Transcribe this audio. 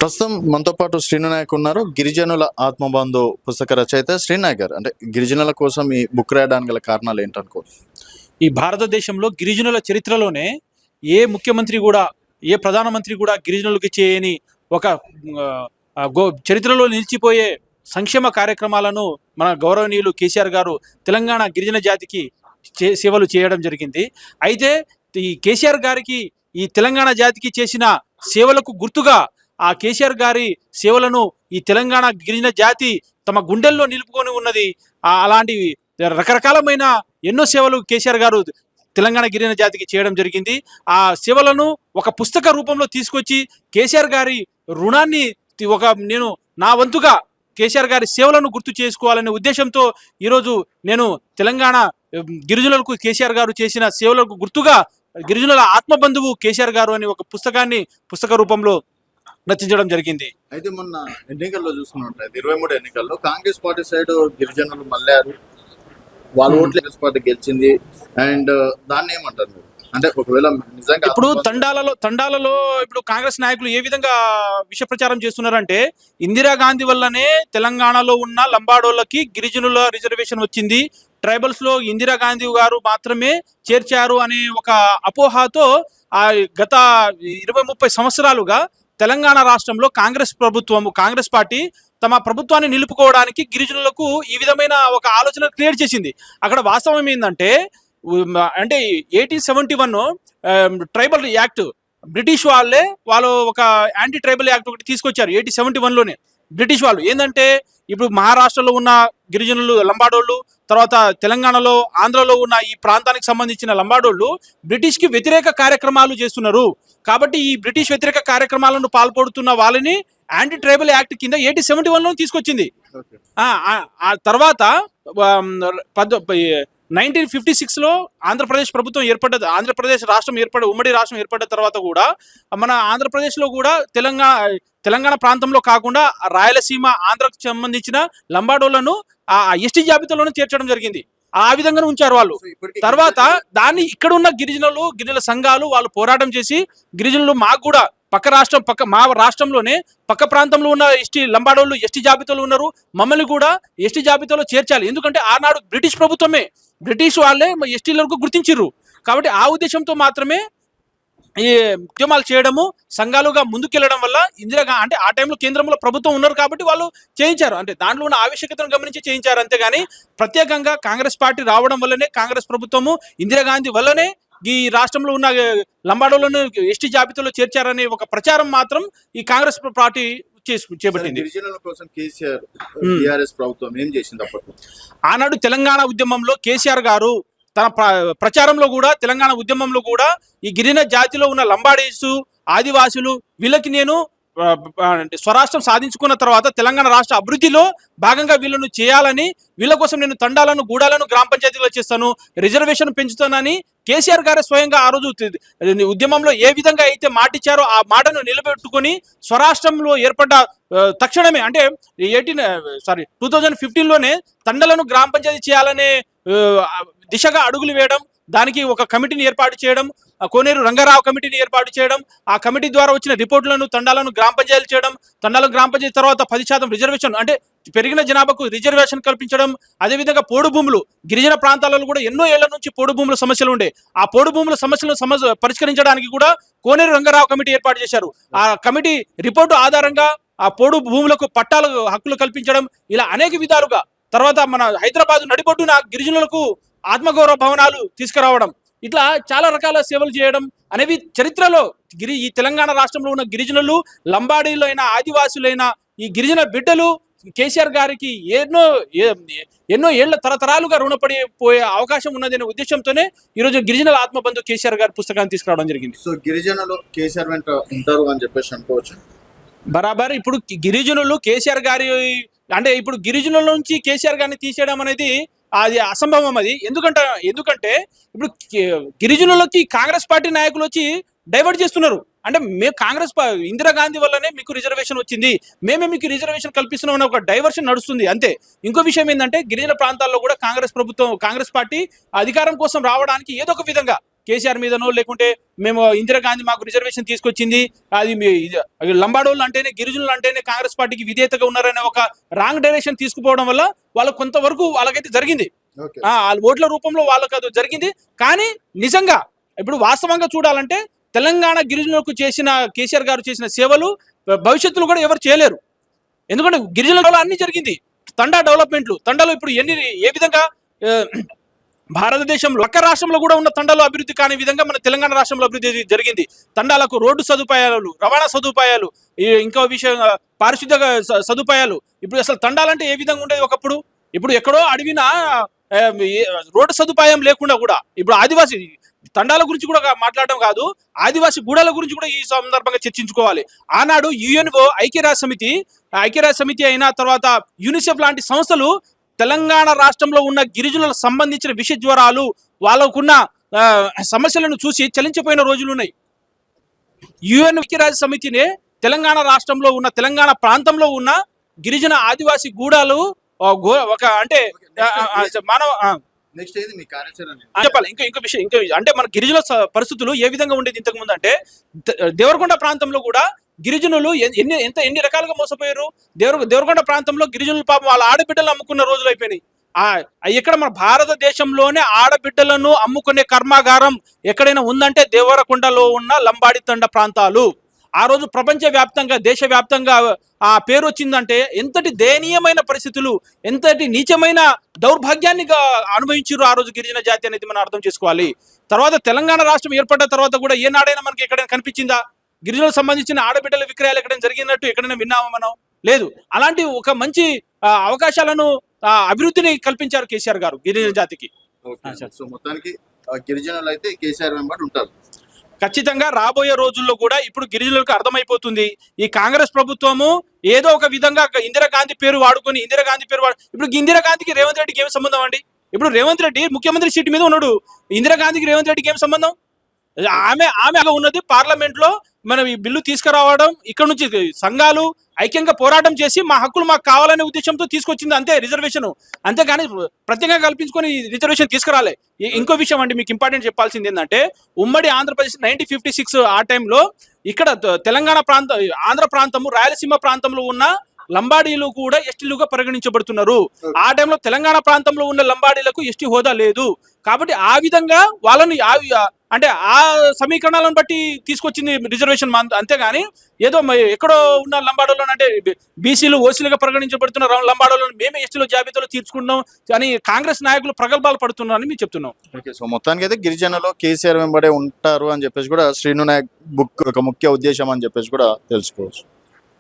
ప్రస్తుతం మనతో పాటు శ్రీనాయక్ ఉన్నారు. గిరిజనుల ఆత్మబంధు పుస్తక రచయిత శ్రీనాయక్ గారు. అంటే గిరిజనుల కోసం ఈ బుక్ రాయడానికి గల కారణాలు ఏంటనుకో? ఈ భారతదేశంలో గిరిజనుల చరిత్రలోనే ఏ ముఖ్యమంత్రి కూడా, ఏ ప్రధానమంత్రి కూడా గిరిజనులకి చేయని ఒక చరిత్రలో నిలిచిపోయే సంక్షేమ కార్యక్రమాలను మన గౌరవనీయులు కేసీఆర్ గారు తెలంగాణ గిరిజన జాతికి సేవలు చేయడం జరిగింది. అయితే ఈ కేసీఆర్ గారికి ఈ తెలంగాణ జాతికి చేసిన సేవలకు గుర్తుగా ఆ కేసీఆర్ గారి సేవలను ఈ తెలంగాణ గిరిజన జాతి తమ గుండెల్లో నిలుపుకొని ఉన్నది. అలాంటి రకరకాలమైన ఎన్నో సేవలు కేసీఆర్ గారు తెలంగాణ గిరిజన జాతికి చేయడం జరిగింది. ఆ సేవలను ఒక పుస్తక రూపంలో తీసుకొచ్చి కేసీఆర్ గారి రుణాన్ని నేను నా వంతుగా కేసీఆర్ గారి సేవలను గుర్తు చేసుకోవాలనే ఉద్దేశంతో ఈరోజు నేను తెలంగాణ గిరిజనులకు కేసీఆర్ గారు చేసిన సేవలకు గుర్తుగా గిరిజనుల ఆత్మబంధువు కేసీఆర్ గారు అని ఒక పుస్తకాన్ని పుస్తక రూపంలో రచించడం జరిగింది. అయితే మొన్న ఎన్నికల్లో చూసుకున్నట్లయితే 23 ఎన్నికల్లో కాంగ్రెస్ పార్టీ సైడ్ గిరిజనులు మళ్ళారు, వాళ్ళ ఓట్లు కాంగ్రెస్ పార్టీ గెలిచింది. అండ్ దాన్ని ఏమంటారు? అంటే ఒకవేళ నిజంగా ఇప్పుడు తండాలలో ఇప్పుడు కాంగ్రెస్ నాయకులు ఏ విధంగా విష ప్రచారం చేస్తున్నారంటే, ఇందిరాగాంధీ వల్లనే తెలంగాణలో ఉన్న లంబాడోళ్ళకి గిరిజనుల రిజర్వేషన్ వచ్చింది, ట్రైబల్స్ లో ఇందిరాగాంధీ గారు మాత్రమే చేర్చారు అనే ఒక అపోహతో గత 20-30 సంవత్సరాలుగా తెలంగాణ రాష్ట్రంలో కాంగ్రెస్ పార్టీ తమ ప్రభుత్వాన్ని నిలుపుకోవడానికి గిరిజనులకు ఈ విధమైన ఒక ఆలోచన క్రియేట్ చేసింది. అక్కడ వాస్తవం ఏంటంటే 1871 ట్రైబల్ యాక్ట్ బ్రిటిష్ వాళ్ళు ఒక యాంటీ ట్రైబల్ యాక్ట్ ఒకటి తీసుకొచ్చారు 1871లోనే. బ్రిటిష్ వాళ్ళు ఏంటంటే, ఇప్పుడు మహారాష్ట్రలో ఉన్న గిరిజనులు లంబాడోళ్ళు, తర్వాత తెలంగాణలో ఆంధ్రలో ఉన్న ఈ ప్రాంతానికి సంబంధించిన లంబాడోళ్ళు బ్రిటిష్కి వ్యతిరేక కార్యక్రమాలు చేస్తున్నారు. కాబట్టి ఈ బ్రిటిష్ వ్యతిరేక కార్యక్రమాలను పాల్పడుతున్న వాళ్ళని యాంటీ ట్రైబల్ యాక్ట్ కింద 1871లో తీసుకొచ్చింది. ఆ తర్వాత 1956లో ఆంధ్రప్రదేశ్ ప్రభుత్వం ఆంధ్రప్రదేశ్ రాష్ట్రం ఉమ్మడి రాష్ట్రం ఏర్పడ్డ తర్వాత కూడా మన ఆంధ్రప్రదేశ్లో కూడా తెలంగాణ ప్రాంతంలో కాకుండా రాయలసీమ, ఆంధ్రకు సంబంధించిన లంబాడోళ్లను ఆ ఎస్టీ జాబితాలోనే చేర్చడం జరిగింది. ఆ విధంగానే ఉంచారు వాళ్ళు. తర్వాత దాన్ని ఇక్కడ ఉన్న గిరిజనుల సంఘాలు వాళ్ళు పోరాటం చేసి, గిరిజనులు మాకు కూడా మా రాష్ట్రంలోనే పక్క ప్రాంతంలో ఉన్న ఎస్టీ లంబాడోళ్ళు ఎస్టీ జాబితాలో ఉన్నారు, మమ్మల్ని కూడా ఎస్టీ జాబితాలో చేర్చాలి. ఎందుకంటే ఆనాడు బ్రిటిష్ వాళ్ళే ఎస్టీలకు గుర్తించారు. కాబట్టి ఆ ఉద్దేశంతో మాత్రమే ఈ ఉద్యమాలు చేయడము, సంఘాలుగా ముందుకెళ్లడం వల్ల అంటే ఆ టైంలో కేంద్రంలో ప్రభుత్వం ఉన్నారు కాబట్టి వాళ్ళు చేయించారు. అంటే దాంట్లో ఉన్న ఆవశ్యకతను గమనించి చేయించారు. అంతేగాని ప్రత్యేకంగా కాంగ్రెస్ పార్టీ రావడం వల్లనే, కాంగ్రెస్ ప్రభుత్వము ఇందిరాగాంధీ వల్లనే ఈ రాష్ట్రంలో ఉన్న లంబాడోలను ఎస్టీ జాబితాలో చేర్చారనే ఒక ప్రచారం మాత్రం ఈ కాంగ్రెస్ పార్టీ చేపట్టింది. గిరిజనుల కోసం కేసీఆర్ టీఆర్ఎస్ ప్రభుత్వం ఏం చేసింది అప్పట్లో? ఆనాడు తెలంగాణ ఉద్యమంలో కేసీఆర్ గారు తన ప్రచారంలో కూడా, తెలంగాణ ఉద్యమంలో కూడా ఈ గిరిజన జాతిలో ఉన్న లంబాడీసు, ఆదివాసులు వీళ్ళకి నేను స్వరాష్ట్రం సాధించుకున్న తర్వాత తెలంగాణ రాష్ట్ర అభివృద్ధిలో భాగంగా వీళ్ళను చేయాలని, వీళ్ళ కోసం నేను తండాలను, గూడాలను గ్రామ పంచాయతీలో చేస్తాను, రిజర్వేషన్ పెంచుతానని కేసీఆర్ గారే స్వయంగా ఆ రోజు ఉద్యమంలో ఏ విధంగా అయితే మాటిచ్చారో ఆ మాటను నిలబెట్టుకొని స్వరాష్ట్రంలో ఏర్పడ్డ తక్షణమే అంటే 2015లోనే తండలను గ్రామ పంచాయతీ చేయాలనే దిశగా అడుగులు వేయడం, దానికి ఒక కమిటీని ఏర్పాటు చేయడం, కోనేరు రంగారావు కమిటీని ఏర్పాటు చేయడం, ఆ కమిటీ ద్వారా వచ్చిన రిపోర్టులను తండాలను గ్రామ పంచాయతీ చేయడం, తండాలను గ్రామ పంచాయతీ తర్వాత 10% రిజర్వేషన్ అంటే పెరిగిన జనాభాకు రిజర్వేషన్ కల్పించడం. అదేవిధంగా పోడు భూములు, గిరిజన ప్రాంతాలలో కూడా ఎన్నో ఏళ్ల నుంచి పోడు భూముల సమస్యలు ఉండే, ఆ పోడు భూముల సమస్యలను పరిష్కరించడానికి కూడా కోనేరు రంగారావు కమిటీ ఏర్పాటు చేశారు. ఆ కమిటీ రిపోర్టు ఆధారంగా ఆ పోడు భూములకు హక్కులు కల్పించడం, ఇలా అనేక విధాలుగా. తర్వాత మన హైదరాబాద్ నడిబొడ్డున గిరిజనులకు ఆత్మగౌరవ భవనాలు తీసుకురావడం, ఇట్లా చాలా రకాల సేవలు చేయడం అనేవి చరిత్రలో ఈ తెలంగాణ రాష్ట్రంలో ఉన్న గిరిజనులు, లంబాడీలైన, ఆదివాసులైన ఈ గిరిజన బిడ్డలు కేసీఆర్ గారికి ఎన్నో ఏళ్ల తరతరాలుగా రుణపడిపోయే అవకాశం ఉన్నదనే ఉద్దేశంతోనే ఈరోజు గిరిజనుల ఆత్మబంధు కేసీఆర్ గారి పుస్తకాన్ని తీసుకురావడం జరిగింది. సో గిరిజనులు కేసీఆర్ వెంట ఉంటారు అని చెప్పేసి అనుకోవచ్చు. బరాబర్. ఇప్పుడు గిరిజనులు కేసీఆర్ గారి అంటే ఇప్పుడు గిరిజనుల నుంచి కేసీఆర్ గారిని తీసేయడం అనేది అది అసంభవం. అది ఎందుకంటే ఇప్పుడు గిరిజనులకి కాంగ్రెస్ పార్టీ నాయకులు వచ్చి డైవర్ట్ చేస్తున్నారు. అంటే ఇందిరాగాంధీ వల్లనే మీకు రిజర్వేషన్ వచ్చింది, మేమే మీకు రిజర్వేషన్ కల్పిస్తున్నాం అనే ఒక డైవర్షన్ నడుస్తుంది అంతే. ఇంకో విషయం ఏంటంటే, గిరిజన ప్రాంతాల్లో కూడా కాంగ్రెస్ పార్టీ అధికారం కోసం రావడానికి ఏదో ఒక విధంగా కేసీఆర్ మీదనో లేకుంటే మేము ఇందిరాగాంధీ మాకు రిజర్వేషన్ తీసుకొచ్చింది అది లంబాడోళ్ళు అంటేనే గిరిజనులు అంటేనే కాంగ్రెస్ పార్టీకి విధేయతగా ఉన్నారనే ఒక రాంగ్ డైరెక్షన్ తీసుకుపోవడం వల్ల వాళ్ళకు కొంతవరకు వాళ్ళకైతే జరిగింది. వాళ్ళ ఓట్ల రూపంలో వాళ్ళకి అది జరిగింది. కానీ నిజంగా ఇప్పుడు వాస్తవంగా చూడాలంటే తెలంగాణ గిరిజనులకు చేసిన కేసీఆర్ గారు చేసిన సేవలు భవిష్యత్తులో కూడా ఎవరు చేయలేరు. ఎందుకంటే గిరిజనుల అన్ని జరిగింది. తండా డెవలప్మెంట్లు, తండాలో ఇప్పుడు ఏ విధంగా భారతదేశంలో ఒక్క రాష్ట్రంలో కూడా ఉన్న తండాలో అభివృద్ధి కాని విధంగా మన తెలంగాణ రాష్ట్రంలో అభివృద్ధి జరిగింది. తండాలకు రోడ్డు సదుపాయాలు, రవాణా సదుపాయాలు, ఇంకో విషయం పారిశుద్ధ్య సదుపాయాలు. ఇప్పుడు అసలు తండాలంటే ఏ విధంగా ఉండేది ఒకప్పుడు. ఇప్పుడు ఎక్కడో అడవిన రోడ్డు సదుపాయం లేకుండా కూడా ఇప్పుడు ఆదివాసీ తండాల గురించి కూడా మాట్లాడడం కాదు, ఆదివాసీ గూడాల గురించి కూడా ఈ సందర్భంగా చర్చించుకోవాలి. ఆనాడు యుఎన్ఓ ఐక్యరాజ్య సమితి అయిన తర్వాత యూనిసెఫ్ లాంటి సంస్థలు తెలంగాణ రాష్ట్రంలో ఉన్న గిరిజనులకు సంబంధించిన విష జ్వరాలు, వాళ్ళకున్న సమస్యలను చూసి చలించిపోయిన రోజులు ఉన్నాయి. యుఎన్ ఐక్యరాజ్య సమితినే తెలంగాణ రాష్ట్రంలో ఉన్న తెలంగాణ ప్రాంతంలో ఉన్న గిరిజన ఆదివాసీ గూడాలు ఒక అంటే మానవ నెక్స్ట్ ఏది మీ కార్యాచరణ చెప్పాలి. ఇంకో విషయం అంటే మన గిరిజనుల పరిస్థితులు ఏ విధంగా ఉండేది ఇంతకు ముందు అంటే దేవరకొండ ప్రాంతంలో కూడా గిరిజనులు ఎన్ని రకాలుగా మోసపోయారు. దేవరకొండ ప్రాంతంలో గిరిజనులు పాపం వాళ్ళ ఆడబిడ్డలు అమ్ముకున్న రోజులు అయిపోయినాయి. ఇక్కడ మన భారతదేశంలోనే ఆడబిడ్డలను అమ్ముకునే కర్మాగారం ఎక్కడైనా ఉందంటే దేవరకొండలో ఉన్న లంబాడి తండ ప్రాంతాలు. ఆ రోజు ప్రపంచ వ్యాప్తంగా దేశవ్యాప్తంగా ఆ పేరు వచ్చిందంటే ఎంతటి దయనీయమైన పరిస్థితులు, ఎంతటి నీచమైన దౌర్భాగ్యాన్ని అనుభవించారు ఆ రోజు గిరిజన జాతి అనేది మనం అర్థం చేసుకోవాలి. తర్వాత తెలంగాణ రాష్ట్రం ఏర్పడ్డ తర్వాత కూడా ఏనాడైనా మనకి ఎక్కడైనా కనిపించిందా గిరిజనులకు సంబంధించిన ఆడబిడ్డల విక్రయాలు ఎక్కడైనా జరిగినట్టు ఎక్కడైనా విన్నామా మనం? లేదు. అలాంటి ఒక మంచి అవకాశాలను అభివృద్ధిని కల్పించారు కేసీఆర్ గారు గిరిజన జాతికి. సో మొత్తానికి గిరిజనులు అయితే కేసీఆర్ వెంబడి ఉంటారు. ఖచ్చితంగా రాబోయే రోజుల్లో కూడా ఇప్పుడు గిరిజనులకు అర్థమైపోతుంది ఈ కాంగ్రెస్ ప్రభుత్వము ఏదో ఒక విధంగా ఇందిరాగాంధీ పేరు వాడుకొని ఇప్పుడు ఇందిరాగాంధీకి రేవంత్ రెడ్డికి ఏం సంబంధం అండి? ఇప్పుడు రేవంత్ రెడ్డి ముఖ్యమంత్రి సీటు మీద ఉన్నాడు, ఇందిరాగాంధీకి రేవంత్ రెడ్డికి ఏం సంబంధం? ఆమె ఉన్నది పార్లమెంట్ లో మనం ఈ బిల్లు తీసుకురావడం, ఇక్కడ నుంచి సంఘాలు ఐక్యంగా పోరాటం చేసి మా హక్కులు మాకు కావాలనే ఉద్దేశంతో తీసుకొచ్చింది అంతే రిజర్వేషన్. అంతేగాని ప్రత్యేకంగా కల్పించుకొని రిజర్వేషన్ తీసుకురాలే. ఇంకో విషయం అండి మీకు ఇంపార్టెంట్ చెప్పాల్సింది ఏంటంటే ఉమ్మడి ఆంధ్రప్రదేశ్ 1956 ఆ టైంలో ఇక్కడ తెలంగాణ ప్రాంతం, ఆంధ్ర ప్రాంతము, రాయలసీమ ప్రాంతంలో ఉన్న లంబాడీలు కూడా ఎస్టీలుగా పరిగణించబడుతున్నారు. ఆ టైంలో తెలంగాణ ప్రాంతంలో ఉన్న లంబాడీలకు ఎస్టీ హోదా లేదు. కాబట్టి ఆ విధంగా వాళ్ళని అంటే ఆ సమీకరణాలను బట్టి తీసుకొచ్చింది రిజర్వేషన్. అంతేగాని ఏదో ఎక్కడో ఉన్న లంబాడోళ్ళను అంటే బీసీలు ఓసీలుగా పరిగణించబడుతున్న లంబాడోళ్ళను మేమే ఎస్టీలో జాబితాలో తీర్చుకుంటున్నాం అని కాంగ్రెస్ నాయకులు ప్రగల్భాలు పడుతున్నారని మేము చెప్తున్నాం. ఓకే, సో మొత్తానికి అయితే గిరిజనులు కేసీఆర్ వెంబడే ఉంటారు అని చెప్పేసి కూడా శ్రీను నాయక్ బుక్ ఒక ముఖ్య ఉద్దేశం అని చెప్పేసి కూడా తెలుసుకోవచ్చు.